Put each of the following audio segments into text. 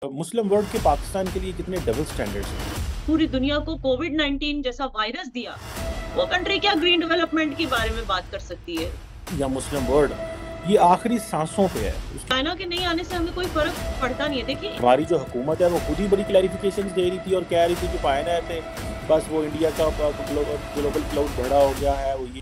मुस्लिम world के पाकिस्तान के लिए कितने डबल स्टैंडर्ड्स हैं? पूरी दुनिया को कोविड-19 जैसा वायरस दिया, वो कंट्री क्या ग्रीन डेवलपमेंट के बारे में बात कर सकती है? या मुस्लिम वर्ल्ड ये आखिरी सांसों पे है चाइना के नहीं आने से हमें कोई फर्क पड़ता नहीं है। देखिए, हमारी जो हुकूमत है वो खुद ही बड़ी क्लैरिफिकेशन दे रही थी और कह रही थी कि पायना थे बस वो इंडिया का ग्लोबल क्लाउड बड़ा हो गया है वो ये।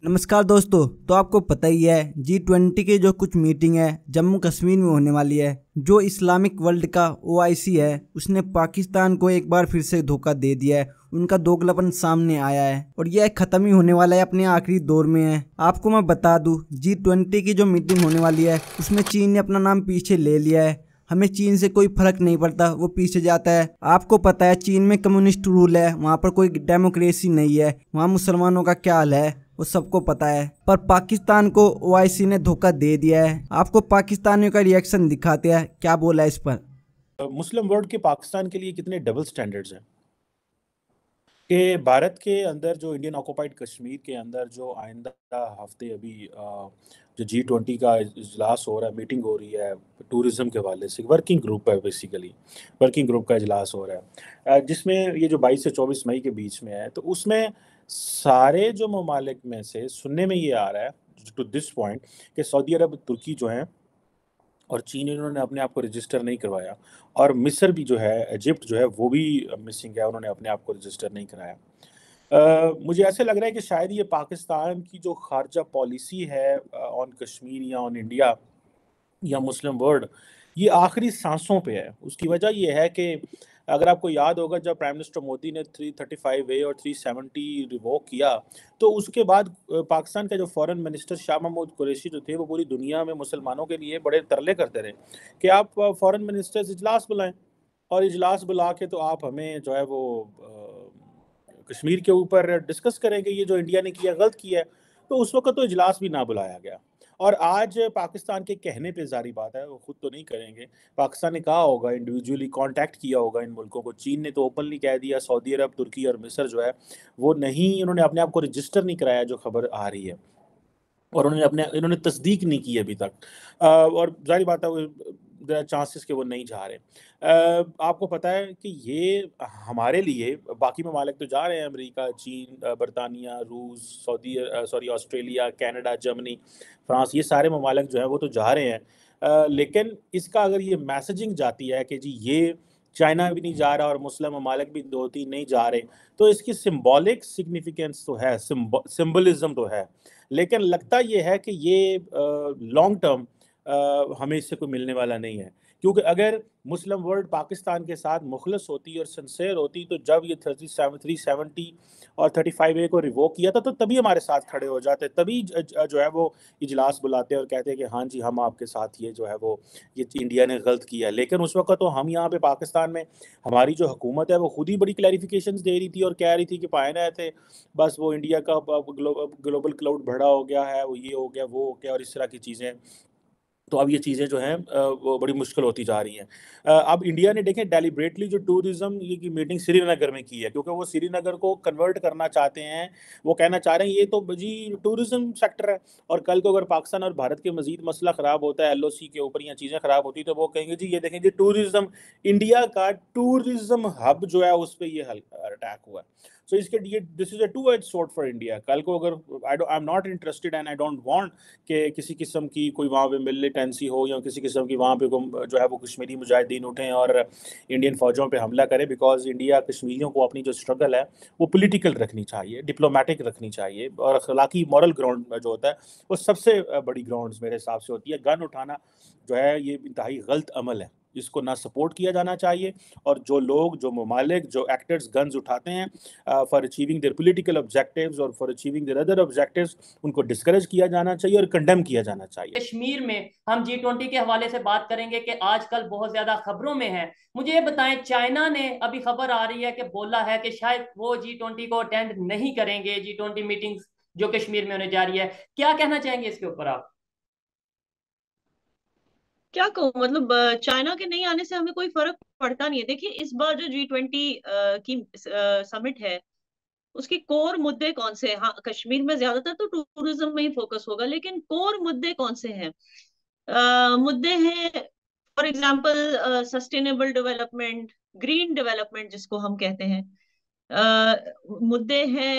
नमस्कार दोस्तों, तो आपको पता ही है G20 की जो कुछ मीटिंग है जम्मू कश्मीर में होने वाली है। जो इस्लामिक वर्ल्ड का OIC है उसने पाकिस्तान को एक बार फिर से धोखा दे दिया है। उनका दोगलापन सामने आया है और यह खत्म ही होने वाला है, अपने आखिरी दौर में है। आपको मैं बता दूं, G20 की जो मीटिंग होने वाली है उसमें चीन ने अपना नाम पीछे ले लिया है। हमें चीन से कोई फर्क नहीं पड़ता, वो पीछे जाता है। आपको पता है चीन में कम्युनिस्ट रूल है, वहाँ पर कोई डेमोक्रेसी नहीं है, वहाँ मुसलमानों का क्या हाल है वो सबको पता है। पर पाकिस्तान को OIC ने धोखा दे दिया है। आपको पाकिस्तानियों का रिएक्शन दिखाते हैं, क्या बोला है इस पर। मुस्लिम वर्ल्ड के पाकिस्तान के लिए कितने डबल स्टैंडर्ड्स हैं कि भारत के अंदर जो इंडियन ऑक्युपाइड कश्मीर के अंदर जो आइंदा हफ्ते अभी जो G20 का इजलास हो रहा है, मीटिंग हो रही है टूरिज्म के हवाले से, वर्किंग ग्रुप है, बेसिकली वर्किंग ग्रुप का इजलास हो रहा है जिसमें ये जो 22 से 24 मई के बीच में है, तो उसमें सारे जो ममालिक में से सुनने में ये आ रहा है टू दिस पॉइंट कि सऊदी अरब, तुर्की जो है और चीन, इन्होंने अपने आप को रजिस्टर नहीं करवाया। और मिस्र भी जो है, इजिप्ट जो है वो भी मिसिंग है, उन्होंने अपने आप को रजिस्टर नहीं कराया। मुझे ऐसे लग रहा है कि शायद ये पाकिस्तान की जो खारजा पॉलिसी है ऑन कश्मीर या ऑन इंडिया या मुस्लिम वर्ल्ड, ये आखिरी सांसों पे है। उसकी वजह ये है कि अगर आपको याद होगा, जब प्राइम मिनिस्टर मोदी ने 335A और 370 रिवोक किया, तो उसके बाद पाकिस्तान का जो फॉरेन मिनिस्टर शाह महमूद कुरैशी जो थे, वो पूरी दुनिया में मुसलमानों के लिए बड़े तरले करते रहे कि आप फॉरेन मिनिस्टर्स इजलास बुलाएं, और इजलास बुला के तो आप हमें जो है वो कश्मीर के ऊपर डिस्कस करेंगे, ये जो इंडिया ने किया गलत किया है। तो उस वक्त तो इजलास भी ना बुलाया गया। और आज पाकिस्तान के कहने पे जारी बात है, वो खुद तो नहीं करेंगे, पाकिस्तान ने कहा होगा, इंडिविजुअली कांटेक्ट किया होगा इन मुल्कों को। चीन ने तो ओपनली कह दिया, सऊदी अरब, तुर्की और मिस्र जो है वो नहीं, उन्होंने अपने आप को रजिस्टर नहीं कराया, जो खबर आ रही है, और इन्होंने तस्दीक नहीं की अभी तक। और जाहिर बात है देयर आर चांसेस कि वो नहीं जा रहे। आपको पता है कि ये हमारे लिए, बाकी ममालिक तो जा रहे हैं, अमेरिका, चीन, बरतानिया, रूस, sorry Australia, Canada, Germany, France, ये सारे ममालिक जो हैं वो तो जा रहे हैं। लेकिन इसका अगर ये मैसेजिंग जाती है कि जी ये चाइना भी नहीं जा रहा और मुस्लिम ममालिक भी दो तीन नहीं जा रहे, तो इसकी सिंबॉलिक सिग्निफिकेंस तो है, सिंबलिज्म तो है। लेकिन लगता ये है कि ये लॉन्ग टर्म हमें इससे कोई मिलने वाला नहीं है। क्योंकि अगर मुस्लिम वर्ल्ड पाकिस्तान के साथ मुखलस होती और सिंसेयर होती, तो जब ये 370 और 35A को रिवोक किया था, तो तभी हमारे साथ खड़े हो जाते, तभी जो है वो इजलास बुलाते और कहते हैं कि हाँ जी, हम आपके साथ, ये जो है वो ये इंडिया ने गलत किया। लेकिन उस वक्त तो हम यहाँ पे पाकिस्तान में, हमारी जो हुकूमत है वो खुद ही बड़ी क्लैरिफिकेशंस दे रही थी और कह रही थी कि पायना थे बस वो इंडिया का ग्लोबल क्लाउड बड़ा हो गया है, वो ये हो गया, वो हो गया, और इस तरह की चीज़ें। तो अब ये चीज़ें जो हैं वो बड़ी मुश्किल होती जा रही हैं। अब इंडिया ने देखें डेलिब्रेटली जो टूरिज़्म ये की मीटिंग श्रीनगर में की है, क्योंकि वो श्रीनगर को कन्वर्ट करना चाहते हैं। वो कहना चाह रहे हैं ये तो जी टूरिज़्म सेक्टर है, और कल को अगर पाकिस्तान और भारत के मज़ीद मसला ख़राब होता है LOC के ऊपर, या चीज़ें ख़राब होती, तो वो कहेंगे जी ये देखें जी टूरिज़्म, इंडिया का टूरिज़्म हब जो है उस पे ये अटैक हुआ है। सो इसके ये this is a two edge sword for India. कल को अगर I am not interested and I don't want कि किसी किस्म की कोई वहाँ पे मिलिटेंसी हो, या किसी किस्म की वहाँ पे जो है वो कश्मीरी मुजाहिदीन उठें और इंडियन फ़ौजों पे हमला करें, बिकॉज़ इंडिया कश्मीरियों को अपनी जो स्ट्रगल है वो पॉलिटिकल रखनी चाहिए, डिप्लोमेटिक रखनी चाहिए, और अखलाकी मॉरल ग्राउंड जो होता है वो सबसे बड़ी ग्राउंड्स मेरे हिसाब से होती है। गन उठाना जो है ये इंतहाई गलत अमल है, इसको ना सपोर्ट किया जाना चाहिए। और जो लोग, जो ममालिक, जो एक्टर्स गन्स उठाते हैं for achieving their political objectives और for achieving their other objectives, उनको डिस्करेज किया जाना चाहिए और कंडेम किया जाना चाहिए। कश्मीर में हम G20 के हवाले से बात करेंगे कि आजकल बहुत ज्यादा खबरों में है। मुझे ये बताएं, चाइना ने अभी खबर आ रही है कि बोला है कि शायद वो G20 को अटेंड नहीं करेंगे, G20 मीटिंग जो कश्मीर में होने जा रही है। क्या कहना चाहेंगे इसके ऊपर आप? क्या कहूँ, मतलब चाइना के नहीं आने से हमें कोई फर्क पड़ता नहीं है। देखिए, इस बार जो G20 की समिट है, उसके कोर मुद्दे कौन से हैं? हाँ, कश्मीर में ज्यादातर तो टूरिज्म में ही फोकस होगा, लेकिन कोर मुद्दे कौन से हैं? मुद्दे हैं for example sustainable development, green development जिसको हम कहते हैं, मुद्दे हैं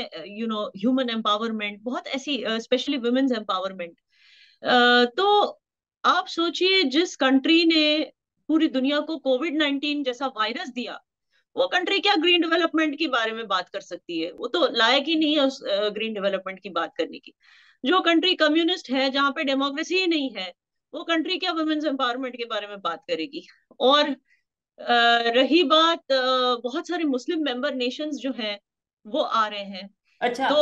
ह्यूमन एम्पावरमेंट, बहुत ऐसी स्पेशली वुमेन्स एम्पावरमेंट। तो आप सोचिए, जिस कंट्री ने पूरी दुनिया को कोविड-19 जैसा वायरस दिया, वो कंट्री क्या ग्रीन डेवलपमेंट के बारे में बात कर सकती है? वो तो लायक ही नहीं है उस ग्रीन डेवलपमेंट की बात करने की। जो कंट्री कम्युनिस्ट है, जहां पे डेमोक्रेसी ही नहीं है, वो कंट्री क्या वुमेन्स एम्पावरमेंट के बारे में बात करेगी? और रही बात, बहुत सारे मुस्लिम मेंबर नेशंस जो हैं वो आ रहे हैं। अच्छा। तो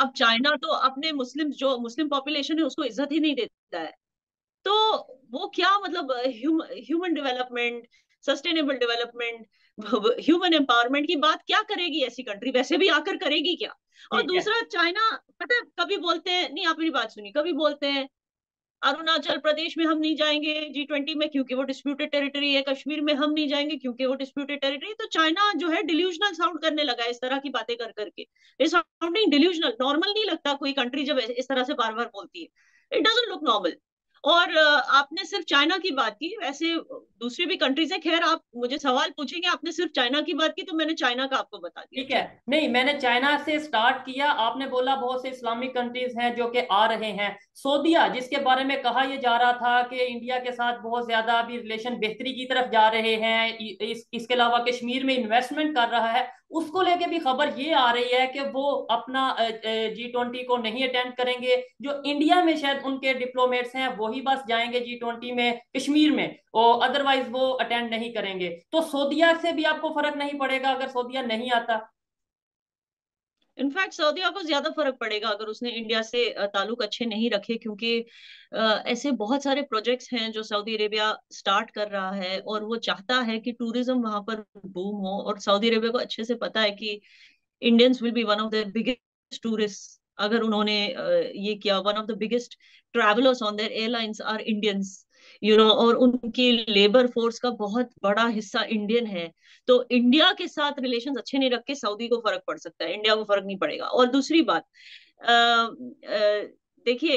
अब चाइना तो अपने मुस्लिम, जो मुस्लिम पॉपुलेशन है, उसको इज्जत ही नहीं देता है। तो वो क्या मतलब human development, sustainable development, human empowerment की बात क्या करेगी ऐसी कंट्री? वैसे भी आकर करेगी क्या? और ठीक है। दूसरा, चाइना, पता है, कभी बोलते हैं, नहीं आप मेरी बात सुनिए, कभी बोलते हैं अरुणाचल प्रदेश में हम नहीं जाएंगे G20 में क्योंकि वो डिस्प्यूटेड टेरिटरी है, कश्मीर में हम नहीं जाएंगे क्योंकि वो डिस्प्यूटेड टेरिटरी है। तो चाइना जो है डिल्यूजनल साउंड करने लगा है इस तरह की बातें कर करके। इट साउंडिंग डिल्यूजनल, नॉर्मल नहीं लगता कोई कंट्री जब इस तरह से बार बार बोलती है। It doesn't look normal. और आपने सिर्फ चाइना की बात की, वैसे दूसरी भी कंट्रीज है। खैर, आप मुझे सवाल पूछेंगे, आपने सिर्फ चाइना की बात की तो मैंने चाइना का आपको बता दिया। ठीक है। नहीं, मैंने चाइना से स्टार्ट किया। आपने बोला बहुत से इस्लामिक कंट्रीज हैं जो कि आ रहे हैं। सऊदीया, जिसके बारे में कहा यह जा रहा था कि इंडिया के साथ बहुत ज्यादा अभी रिलेशन बेहतरी की तरफ जा रहे हैं, इसके अलावा कश्मीर में इन्वेस्टमेंट कर रहा है, उसको लेके भी खबर ये आ रही है कि वो अपना G20 को नहीं अटेंड करेंगे। जो इंडिया में शायद उनके डिप्लोमेट्स हैं वही बस जाएंगे G20 में कश्मीर में, और अदरवाइज वो अटेंड नहीं करेंगे। तो सऊदीया से भी आपको फर्क नहीं पड़ेगा अगर सऊदीया नहीं आता? इनफैक्ट सऊदीया को ज्यादा फर्क पड़ेगा अगर उसने इंडिया से ताल्लुक अच्छे नहीं रखे, क्योंकि ऐसे बहुत सारे प्रोजेक्ट्स हैं जो सऊदी अरेबिया स्टार्ट कर रहा है और वो चाहता है कि टूरिज्म वहां पर बूम हो। और सऊदी अरेबिया को अच्छे से पता है कि Indians will be one of the biggest tourist. अगर उन्होंने ये किया, one of the biggest travellers on their airlines are Indians, और उनकी लेबर फोर्स का बहुत बड़ा हिस्सा इंडियन है। तो इंडिया के साथ रिलेशंस अच्छे नहीं रख के सऊदी को फर्क पड़ सकता है, इंडिया को फर्क नहीं पड़ेगा। और दूसरी बात, देखिए,